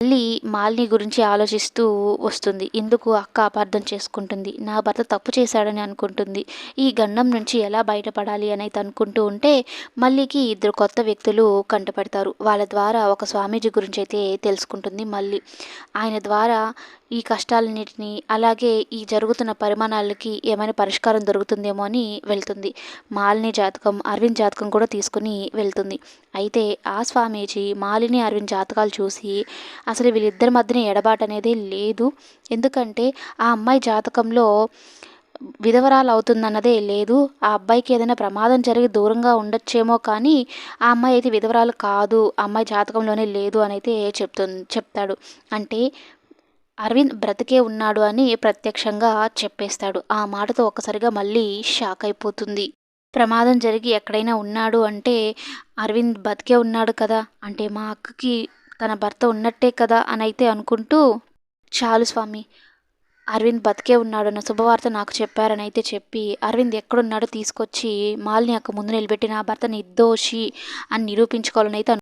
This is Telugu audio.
మళ్ళీ మాలిని గురించి ఆలోచిస్తూ వస్తుంది. ఎందుకు అక్క అపార్థం చేసుకుంటుంది, నా భర్త తప్పు చేశాడని అనుకుంటుంది, ఈ గండం నుంచి ఎలా బయటపడాలి అని అయితే అనుకుంటూ ఉంటే మల్లికి ఇద్దరు కొత్త వ్యక్తులు కంటపడతారు. వాళ్ళ ద్వారా ఒక స్వామీజీ గురించి అయితే తెలుసుకుంటుంది మళ్ళీ. ఆయన ద్వారా ఈ కష్టాలన్నిటిని అలాగే ఈ జరుగుతున్న పరిమాణాలకి ఏమైనా పరిష్కారం దొరుకుతుందేమో అని వెళ్తుంది. మాలిని జాతకం, అరవింద్ జాతకం కూడా తీసుకుని వెళ్తుంది. అయితే ఆ స్వామీజీ మాలిని, అరవింద్ జాతకాలు చూసి అసలు వీళ్ళిద్దరి మధ్యన ఎడబాటు అనేది లేదు. ఎందుకంటే ఆ అమ్మాయి జాతకంలో విధవరాలు అవుతుందన్నదే లేదు. ఆ అబ్బాయికి ఏదైనా ప్రమాదం జరిగి దూరంగా ఉండొచ్చేమో కానీ ఆ అమ్మాయి అయితే విధవరాలు కాదు, ఆ అమ్మాయి జాతకంలోనే లేదు అని అయితే చెప్తాడు. అంటే అరవింద్ బ్రతికే ఉన్నాడు అని ప్రత్యక్షంగా చెప్పేస్తాడు. ఆ మాటతో ఒక్కసారిగా మళ్ళీ షాక్ అయిపోతుంది. ప్రమాదం జరిగి ఎక్కడైనా ఉన్నాడు అంటే అరవింద్ బతికే ఉన్నాడు కదా! అంటే మా అక్కకి తన భర్త ఉన్నట్టే కదా అనైతే అనుకుంటూ, చాలు స్వామి, అరవింద్ బతికే ఉన్నాడన్న శుభవార్త నాకు చెప్పారనైతే చెప్పి, అరవింద్ ఎక్కడున్నాడో తీసుకొచ్చి మాలిని అక్క ముందు నిలబెట్టి నా భర్త నిర్దోషి అని నిరూపించుకోవాలనైతే